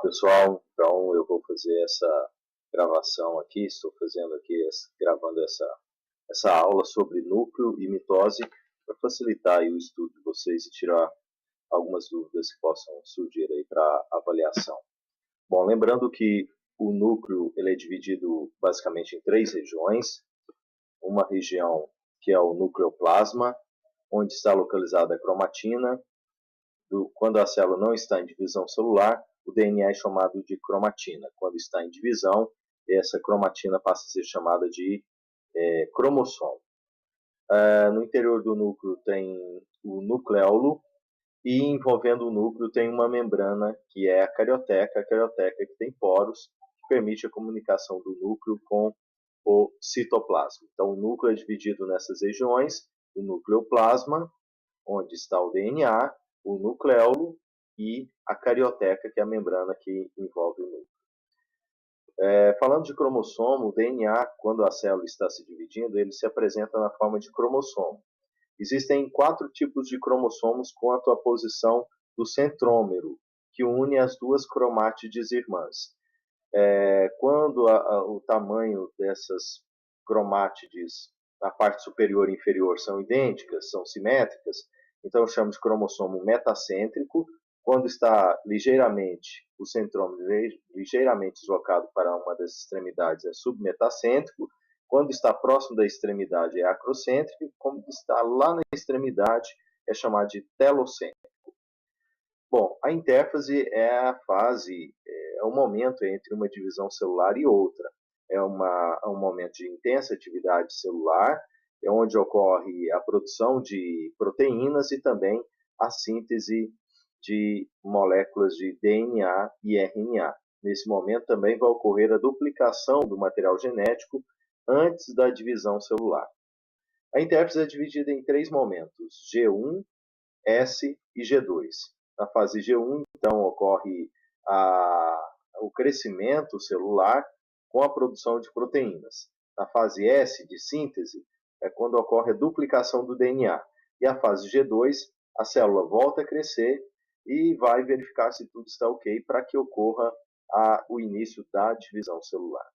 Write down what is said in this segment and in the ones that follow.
Olá pessoal, então eu vou fazer essa gravação aqui, estou fazendo aqui, gravando essa aula sobre núcleo e mitose para facilitar aí o estudo de vocês e tirar algumas dúvidas que possam surgir aí para avaliação. Bom, lembrando que o núcleo ele é dividido basicamente em três regiões. Uma região que é o nucleoplasma, onde está localizada a cromatina. Quando a célula não está em divisão celular, o DNA é chamado de cromatina. Quando está em divisão, essa cromatina passa a ser chamada de cromossomo. No interior do núcleo tem o nucleolo e envolvendo o núcleo tem uma membrana que é a carioteca que tem poros, que permite a comunicação do núcleo com o citoplasma. Então o núcleo é dividido nessas regiões, o nucleoplasma, onde está o DNA, o nucleolo e a carioteca, que é a membrana que envolve o núcleo. Falando de cromossomo, o DNA, quando a célula está se dividindo, ele se apresenta na forma de cromossomo. Existem 4 tipos de cromossomos quanto à posição do centrômero, que une as duas cromátides irmãs. Quando o tamanho dessas cromátides na parte superior e inferior são idênticas, são simétricas, então eu chamo de cromossomo metacêntrico. Quando está o centrômero ligeiramente deslocado para uma das extremidades é submetacêntrico. Quando está próximo da extremidade é acrocêntrico. E quando está lá na extremidade é chamado de telocêntrico. Bom, a intérfase é a fase, é o momento entre uma divisão celular e outra. É um momento de intensa atividade celular, é onde ocorre a produção de proteínas e também a síntese de moléculas de DNA e RNA. Nesse momento também vai ocorrer a duplicação do material genético antes da divisão celular. A intérfase é dividida em 3 momentos, G1, S e G2. Na fase G1, então, ocorre o crescimento celular com a produção de proteínas. Na fase S, de síntese, é quando ocorre a duplicação do DNA. E a fase G2, a célula volta a crescer e vai verificar se tudo está ok para que ocorra o início da divisão celular.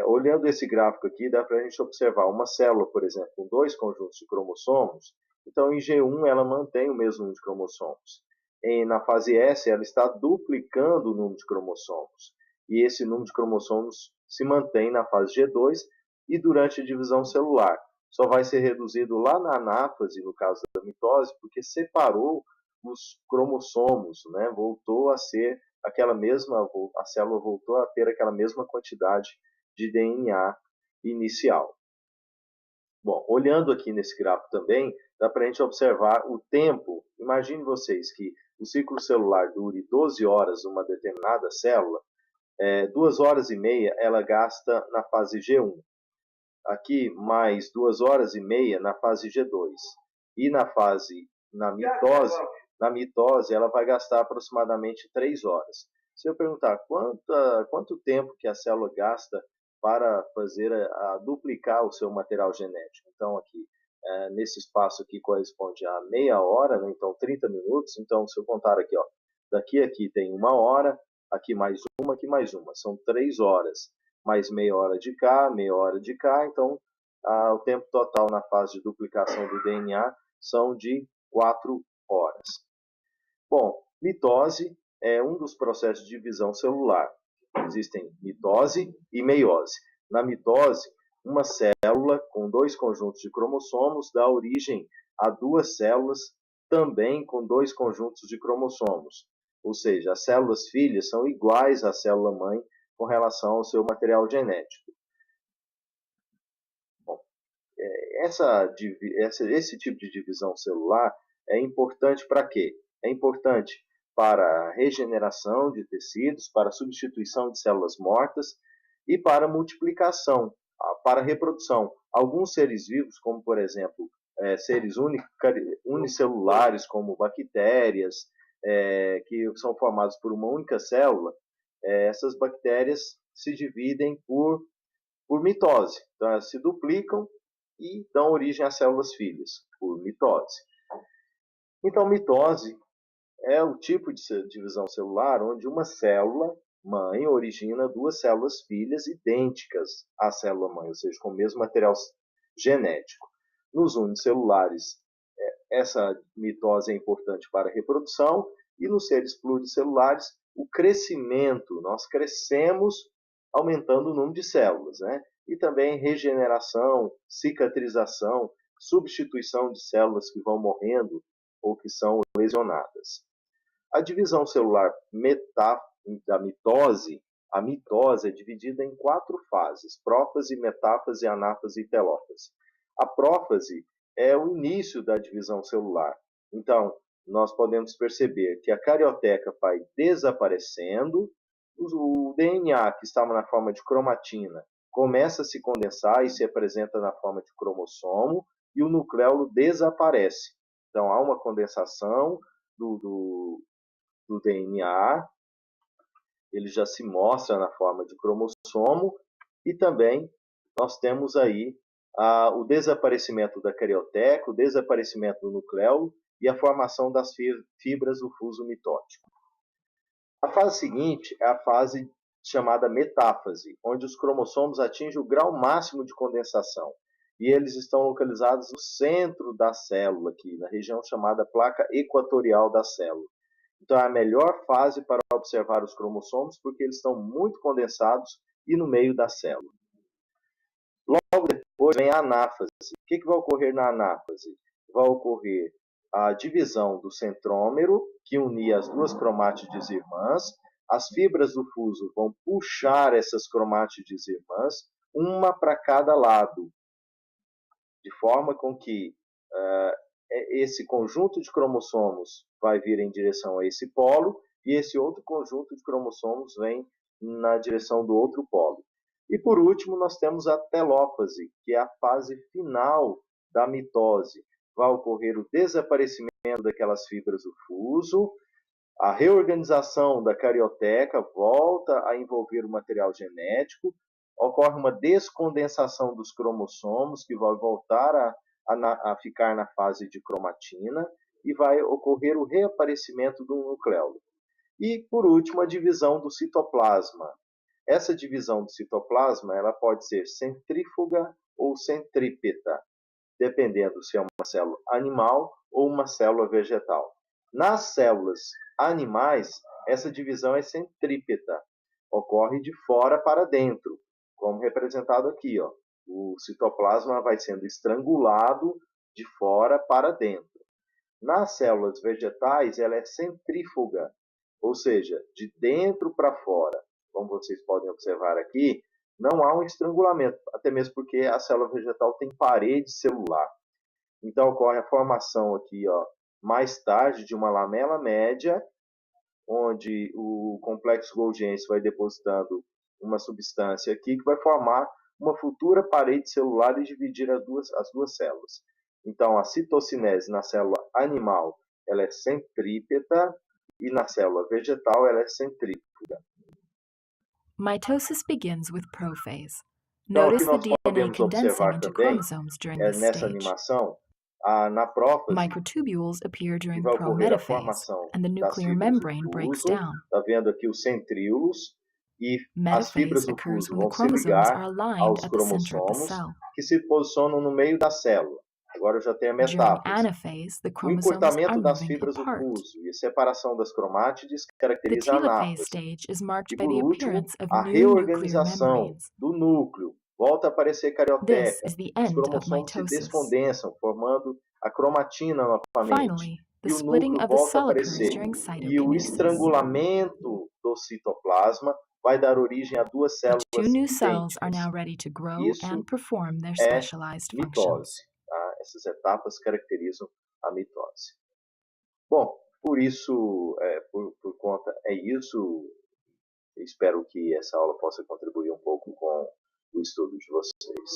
Olhando esse gráfico aqui, dá para a gente observar uma célula, por exemplo, com 2 conjuntos de cromossomos. Então, em G1, ela mantém o mesmo número de cromossomos. Na fase S, ela está duplicando o número de cromossomos. E esse número de cromossomos se mantém na fase G2 e durante a divisão celular. Só vai ser reduzido lá na anáfase, no caso da mitose, porque separou os cromossomos, né? Voltou a ser a célula voltou a ter aquela mesma quantidade de DNA inicial. Bom, olhando aqui nesse gráfico também, dá para a gente observar o tempo. Imagine vocês que o ciclo celular dure 12 horas numa determinada célula, 2 horas e meia ela gasta na fase G1. Aqui, mais 2 horas e meia na fase G2. E na mitose ela vai gastar aproximadamente 3 horas. Se eu perguntar quanto tempo que a célula gasta para fazer duplicar o seu material genético. Então, aqui, nesse espaço aqui corresponde a meia hora, né? Então 30 minutos. Então, se eu contar aqui, ó, daqui a aqui tem 1 hora, aqui mais uma. São 3 horas, mais meia hora de cá, Então, o tempo total na fase de duplicação do DNA são de 4 horas. Bom, mitose é um dos processos de divisão celular. Existem mitose e meiose. Na mitose, uma célula com 2 conjuntos de cromossomos dá origem a 2 células também com 2 conjuntos de cromossomos. Ou seja, as células filhas são iguais à célula mãe com relação ao seu material genético. Bom, esse tipo de divisão celular é importante para quê? É importante para a regeneração de tecidos, para a substituição de células mortas e para a multiplicação, para a reprodução. Alguns seres vivos, como por exemplo, seres unicelulares, como bactérias, que são formados por uma única célula, essas bactérias se dividem por mitose. Então, elas se duplicam e dão origem a células filhas, por mitose. Então, mitose é o tipo de divisão celular onde uma célula mãe origina duas células filhas idênticas à célula mãe, ou seja, com o mesmo material genético. Nos unicelulares, essa mitose é importante para a reprodução, e nos seres pluricelulares, o crescimento, nós crescemos aumentando o número de células, né? E também regeneração, cicatrização, substituição de células que vão morrendo ou que são lesionadas. A divisão celular da mitose, a mitose é dividida em 4 fases: prófase, metáfase, anáfase e telófase. A prófase é o início da divisão celular. Então, nós podemos perceber que a carioteca vai desaparecendo, o DNA, que estava na forma de cromatina, começa a se condensar e se apresenta na forma de cromossomo, e o nucleolo desaparece. Então, há uma condensação do DNA, ele já se mostra na forma de cromossomo, e também nós temos aí o desaparecimento da carioteca, o desaparecimento do nucleolo e a formação das fibras do fuso mitótico. A fase seguinte é a fase chamada metáfase, onde os cromossomos atingem o grau máximo de condensação, e eles estão localizados no centro da célula, aqui, na região chamada placa equatorial da célula. Então é a melhor fase para observar os cromossomos, porque eles estão muito condensados e no meio da célula. Logo depois vem a anáfase. O que vai ocorrer na anáfase? Vai ocorrer a divisão do centrômero, que unia as duas cromátides irmãs. As fibras do fuso vão puxar essas cromátides irmãs, uma para cada lado, de forma com que esse conjunto de cromossomos vai vir em direção a esse polo, e esse outro conjunto de cromossomos vem na direção do outro polo. E por último, nós temos a telófase, que é a fase final da mitose. Vai ocorrer o desaparecimento daquelas fibras do fuso, a reorganização da carioteca volta a envolver o material genético, ocorre uma descondensação dos cromossomos, que vai voltar a ficar na fase de cromatina, e vai ocorrer o reaparecimento do nucleolo. E, por último, a divisão do citoplasma. Essa divisão do citoplasma ela pode ser centrífuga ou centrípeta, dependendo se é uma célula animal ou uma célula vegetal. Nas células animais, essa divisão é centrípeta, ocorre de fora para dentro, como representado aqui, ó. O citoplasma vai sendo estrangulado de fora para dentro. Nas células vegetais, ela é centrífuga, ou seja, de dentro para fora. Como vocês podem observar aqui, não há um estrangulamento, até mesmo porque a célula vegetal tem parede celular. Então, ocorre a formação aqui, ó, mais tarde, de uma lamela média, onde o complexo Golgiense vai depositando uma substância aqui que vai formar uma futura parede celular e dividir as duas células. Então, a citocinese na célula animal ela é centrípeta e na célula vegetal ela é centrífuga. Mitosis begins with prophase. Então, Notice aqui the nós DNA podemos condensing observar into também, chromosomes during this nessa stage. animação, na prófase, Microtubules appear que during vai ocorrer a prometaphase, formação and the das nuclear fibras do membrane breaks fuso. down. Está vendo aqui os centríolos, e as fibras Metaphase do occurs fuso when the vão se chromosomes are ligar aligned aos at the center of the cromossomos, cell. que se posicionam no meio da célula. Agora eu já tenho a During metáfase. anaphase, the O chromosomes are encurtamento das moving fibras do apart. fuso e a separação das cromátides The caracteriza a telophase anáfase. stage is marked E by por the último, appearance of a new nuclear reorganização membranes. do núcleo. Volta a aparecer This carioteca. is the Os end of cromossomos se mitosis. descondensam, formando a cromatina novamente. Finally, the E o splitting núcleo of the volta a cell occurs aparecer. during E o cytokinesis. estrangulamento do citoplasma vai dar origem a duas The células two new cells are idênticas. now ready to grow Isso and perform their é specialized mitose. functions. Tá? Essas etapas caracterizam a mitose. Bom, por isso, por conta, é isso. Espero que essa aula possa contribuir um pouco com o estudo de vocês.